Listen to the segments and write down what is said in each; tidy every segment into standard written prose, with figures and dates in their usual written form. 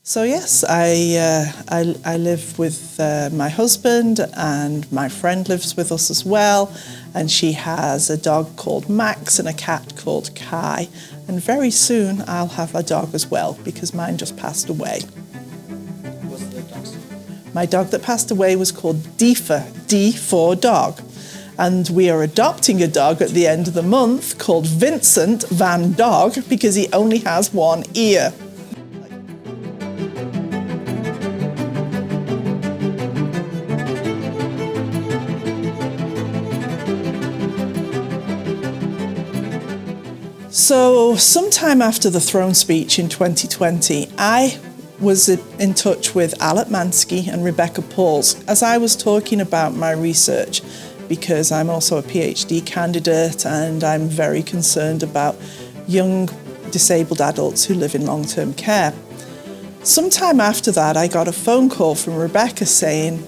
So yes, I live with my husband, and my friend lives with us as well, and she has a dog called Max and a cat called Kai, and very soon I'll have a dog as well because mine just passed away. What's the dog's name? My dog that passed away was called Deefa, D for dog, and we are adopting a dog at the end of the month called Vincent Van Dog because he only has one ear. So sometime after the throne speech in 2020, I was in touch with Alec Mansky and Rebecca Pauls as I was talking about my research, because I'm also a PhD candidate and I'm very concerned about young disabled adults who live in long-term care. Sometime after that, I got a phone call from Rebecca saying,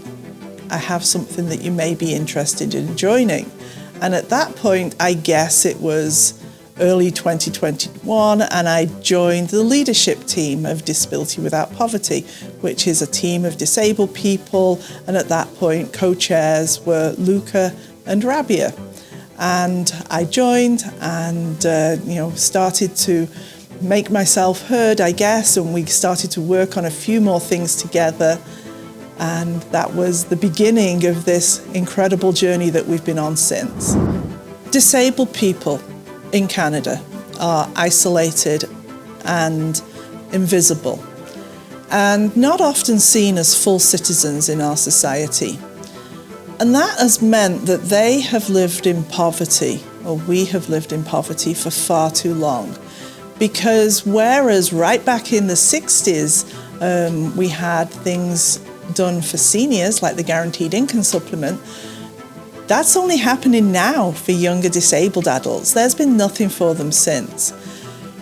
I have something that you may be interested in joining. And at that point, I guess it was early 2021, and I joined the leadership team of Disability Without Poverty, which is a team of disabled people, and at that point co-chairs were Luca and Rabia. And I joined and started to make myself heard, I guess, and we started to work on a few more things together, and that was the beginning of this incredible journey that we've been on since. Disabled people in Canada are isolated and invisible and not often seen as full citizens in our society. And that has meant that they have lived in poverty, or we have lived in poverty for far too long. Because whereas right back in the 60s, we had things done for seniors like the guaranteed income supplement, that's only happening now for younger disabled adults. There's been nothing for them since.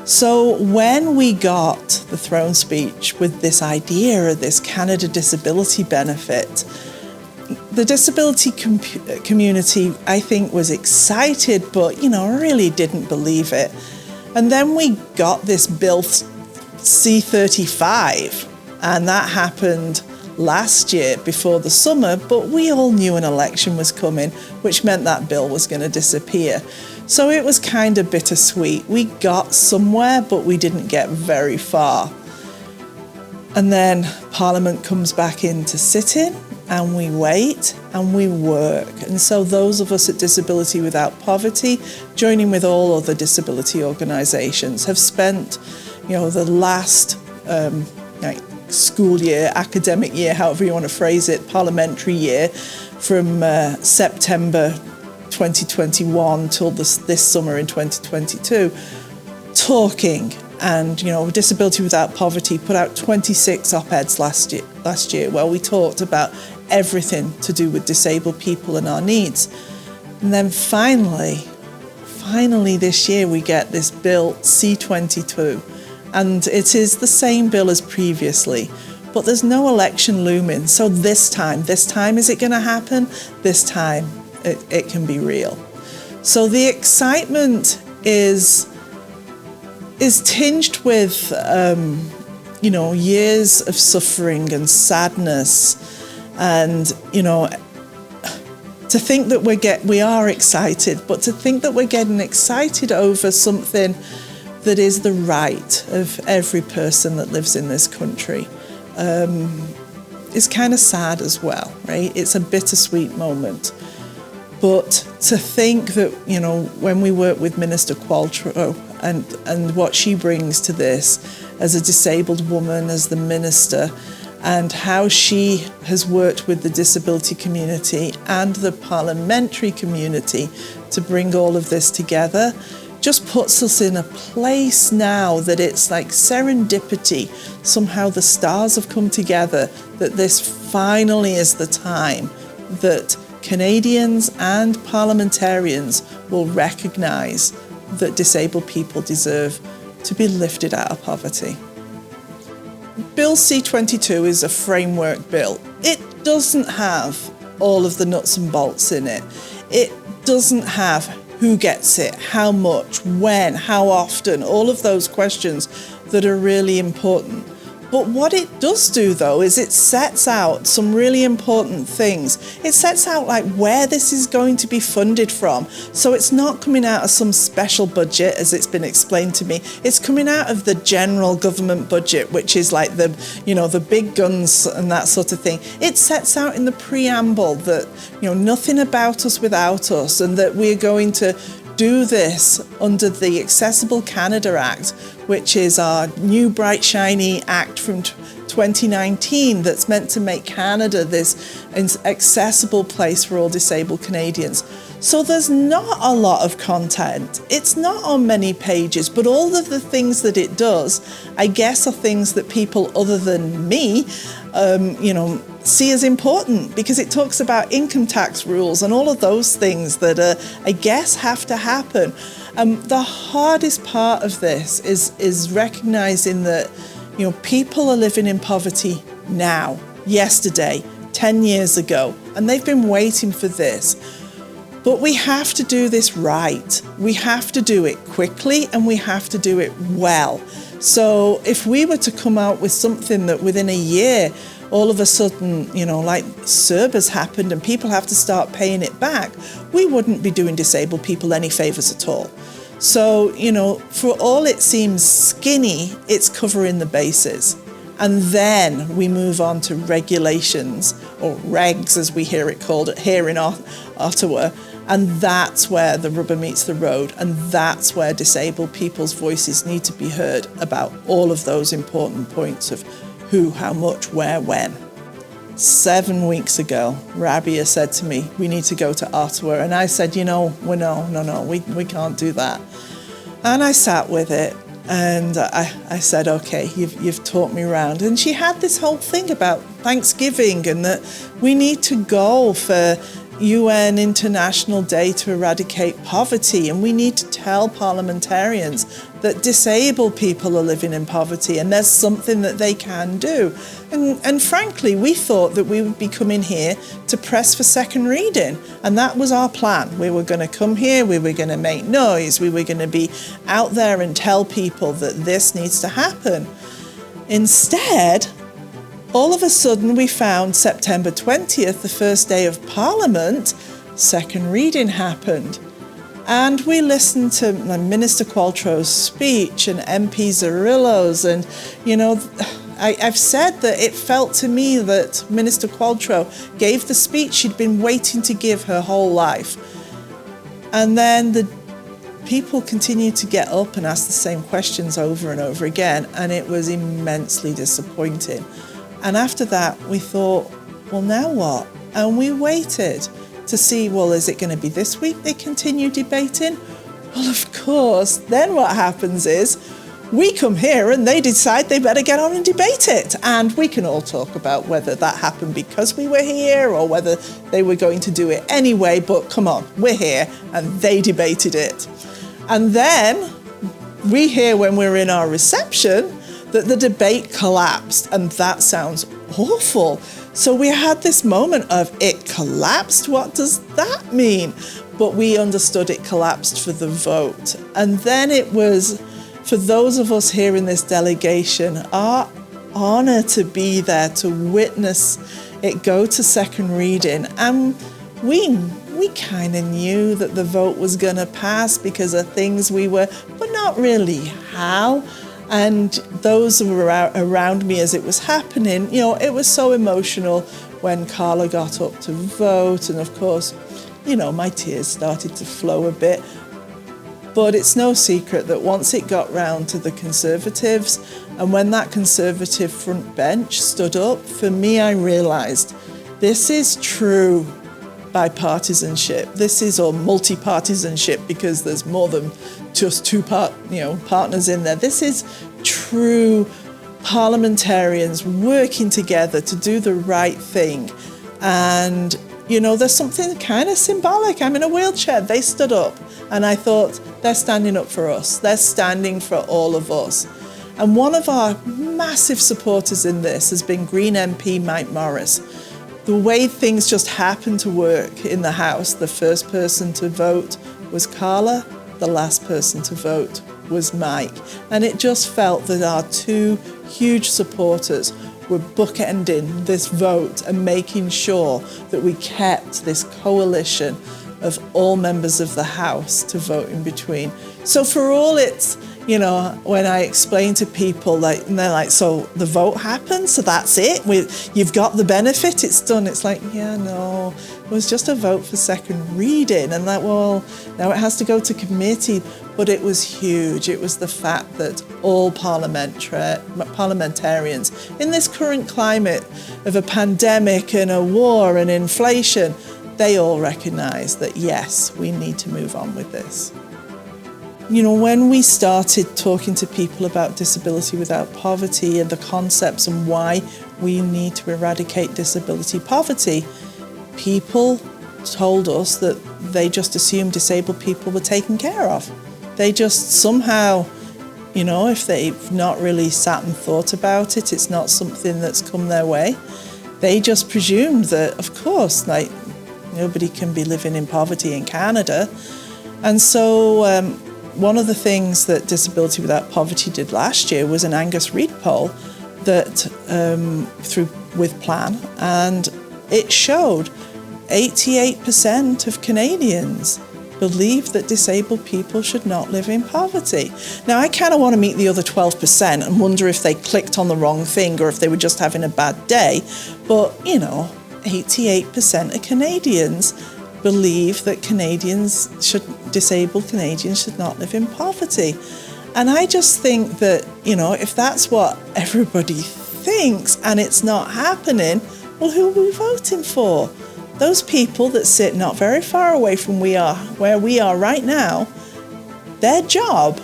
So when we got the throne speech with this idea of this Canada disability benefit, the disability community, I think, was excited, but really didn't believe it. And then we got this bill C-35, and that happened last year before the summer, but we all knew an election was coming, which meant that bill was going to disappear. So it was kind of bittersweet. We got somewhere, but we didn't get very far. And then Parliament comes back into sitting, and we wait and we work. And so those of us at Disability Without Poverty, joining with all other disability organisations, have spent the last school year, academic year, however you want to phrase it, parliamentary year, from September 2021 till this summer in 2022, talking. And Disability Without Poverty put out 26 op-eds last year where we talked about everything to do with disabled people and our needs. And then finally this year we get this bill C-22. And it is the same bill as previously, but there's no election looming. So this time, is it going to happen? This time, it can be real. So the excitement is tinged with, years of suffering and sadness, and to think that we are excited, but to think that we're getting excited over something that is the right of every person that lives in this country is kind of sad as well, right? It's a bittersweet moment. But to think that, when we work with Minister Qualtrough and what she brings to this as a disabled woman, as the minister, and how she has worked with the disability community and the parliamentary community to bring all of this together, just puts us in a place now that it's like serendipity. Somehow the stars have come together, that this finally is the time that Canadians and parliamentarians will recognise that disabled people deserve to be lifted out of poverty. Bill C-22 is a framework bill. It doesn't have all of the nuts and bolts in it. It doesn't have who gets it, how much, when, how often, all of those questions that are really important. But what it does do, though, is it sets out some really important things. It sets out like where this is going to be funded from. So it's not coming out of some special budget, as it's been explained to me. It's coming out of the general government budget, which is like the, the big guns and that sort of thing. It sets out in the preamble that, nothing about us without us, and that we're going to do this under the Accessible Canada Act, which is our new bright shiny act from 2019 that's meant to make Canada this accessible place for all disabled Canadians. So there's not a lot of content. It's not on many pages, but all of the things that it does, I guess, are things that people other than me, see as important, because it talks about income tax rules and all of those things that I guess have to happen. The hardest part of this is recognizing that people are living in poverty now, yesterday, 10 years ago, and they've been waiting for this. But we have to do this right. We have to do it quickly, and we have to do it well. So if we were to come out with something that within a year, all of a sudden, like CERB has happened and people have to start paying it back, we wouldn't be doing disabled people any favours at all. So, for all it seems skinny, it's covering the bases. And then we move on to regulations, or regs as we hear it called here in Ottawa. And that's where the rubber meets the road. And that's where disabled people's voices need to be heard about all of those important points of who, how much, where, when. 7 weeks ago, Rabia said to me, we need to go to Ottawa. And I said, no, we can't do that. And I sat with it. And I said, okay, you've taught me around. And she had this whole thing about Thanksgiving and that we need to go for UN International Day to eradicate poverty. And we need to tell parliamentarians that disabled people are living in poverty and there's something that they can do. And frankly, we thought that we would be coming here to press for second reading. And that was our plan. We were going to come here, we were going to make noise, we were going to be out there and tell people that this needs to happen. Instead, all of a sudden we found September 20th, the first day of Parliament, second reading happened. And we listened to Minister Qualtrough's speech and MP Zarillo's, and I've said that it felt to me that Minister Qualtrough gave the speech she'd been waiting to give her whole life. And then the people continued to get up and ask the same questions over and over again, and it was immensely disappointing. And after that, we thought, well, now what? And we waited to see, well, is it going to be this week they continue debating? Well, of course, then what happens is we come here and they decide they better get on and debate it. And we can all talk about whether that happened because we were here or whether they were going to do it anyway. But come on, we're here and they debated it. And then we hear when we're in our reception that the debate collapsed, and that sounds awful. So we had this moment of, it collapsed? What does that mean? But we understood it collapsed for the vote. And then it was, for those of us here in this delegation, our honour to be there, to witness it go to second reading. And we kind of knew that the vote was going to pass because of things but not really how. And those who were around me as it was happening, it was so emotional when Carla got up to vote. And of course, my tears started to flow a bit. But it's no secret that once it got round to the Conservatives, and when that Conservative front bench stood up, for me, I realised this is true bipartisanship. This is or multi-partisanship, because there's more than just two partners in there. This is true parliamentarians working together to do the right thing. And there's something kind of symbolic. I'm in a wheelchair. They stood up, and I thought, they're standing up for us. They're standing for all of us. And one of our massive supporters in this has been Green MP Mike Morris. The way things just happened to work in the House, the first person to vote was Carla, the last person to vote was Mike. And it just felt that our two huge supporters, were bookending this vote and making sure that we kept this coalition of all members of the House to vote in between. So for all it's, you know, when I explain to people, like, and they're like, so the vote happened, so that's it? You've got the benefit, it's done. It's like, yeah, no, it was just a vote for second reading. And that, well, now it has to go to committee. But it was huge. It was the fact that all parliamentarians, in this current climate of a pandemic and a war and inflation, they all recognise that, yes, we need to move on with this. You know, when we started talking to people about disability without poverty and the concepts and why we need to eradicate disability poverty, people told us that they just assumed disabled people were taken care of. They just somehow, you know, if they've not really sat and thought about it, it's not something that's come their way, they just presumed that, of course, like, nobody can be living in poverty in Canada. And so one of the things that Disability Without Poverty did last year was an Angus Reid poll that with Plan, and it showed 88% of Canadians believe that disabled people should not live in poverty. Now, I kind of want to meet the other 12% and wonder if they clicked on the wrong thing or if they were just having a bad day. But, you know, 88% of Canadians believe that disabled Canadians should not live in poverty. And I just think that, you know, if that's what everybody thinks and it's not happening, well, who are we voting for? Those people that sit not very far away from where we are right now, their job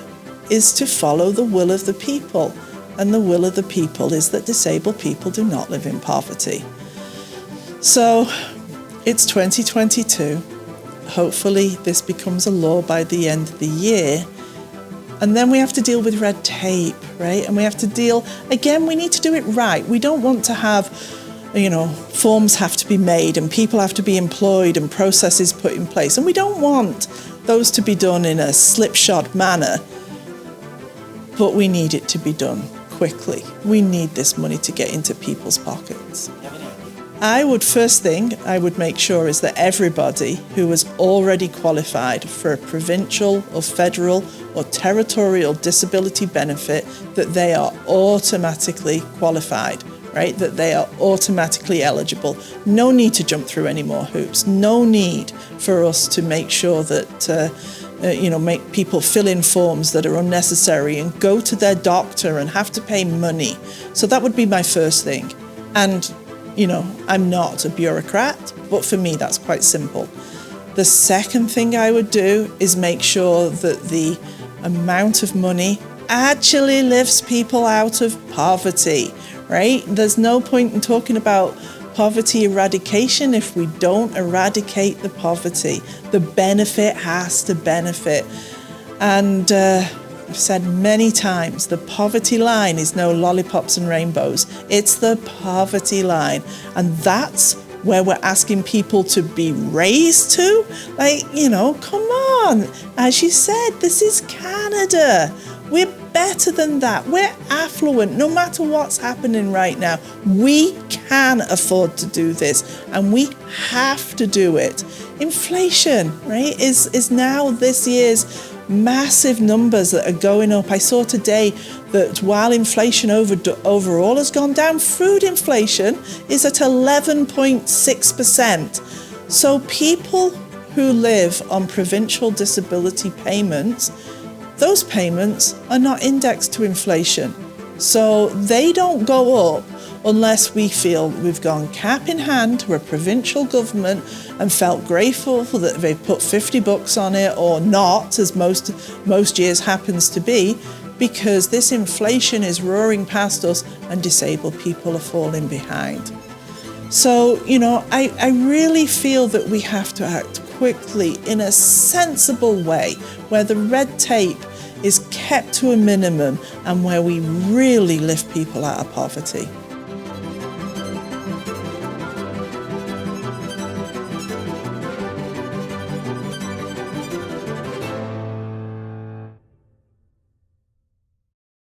is to follow the will of the people. And the will of the people is that disabled people do not live in poverty. So it's 2022. Hopefully this becomes a law by the end of the year. And then we have to deal with red tape, right? And we have to we need to do it right. We don't want to have, you know, forms have to be made and people have to be employed and processes put in place. And we don't want those to be done in a slipshod manner, but we need it to be done quickly. We need this money to get into people's pockets. First thing I would make sure is that everybody who is already qualified for a provincial or federal or territorial disability benefit, that they are automatically qualified. Right, that they are automatically eligible. No need to jump through any more hoops. No need for us to make sure that, make people fill in forms that are unnecessary and go to their doctor and have to pay money. So that would be my first thing. And, you know, I'm not a bureaucrat, but for me that's quite simple. The second thing I would do is make sure that the amount of money actually lifts people out of poverty. Right? There's no point in talking about poverty eradication if we don't eradicate the poverty. The benefit has to benefit. And I've said many times, the poverty line is no lollipops and rainbows. It's the poverty line. And that's where we're asking people to be raised to. Like, you know, come on. As you said, this is Canada. We're better than that. We're affluent. No matter what's happening right now, we can afford to do this, and we have to do it. Inflation, right, is now this year's massive numbers that are going up. I saw today that while inflation overall has gone down, food inflation is at 11.6%. So people who live on provincial disability payments, those payments are not indexed to inflation. So they don't go up unless we feel we've gone cap in hand to a provincial government and felt grateful that they've put $50 on it, or not, as most years happens to be, because this inflation is roaring past us and disabled people are falling behind. So, you know, I really feel that we have to act quickly in a sensible way, where the red tape is kept to a minimum and where we really lift people out of poverty.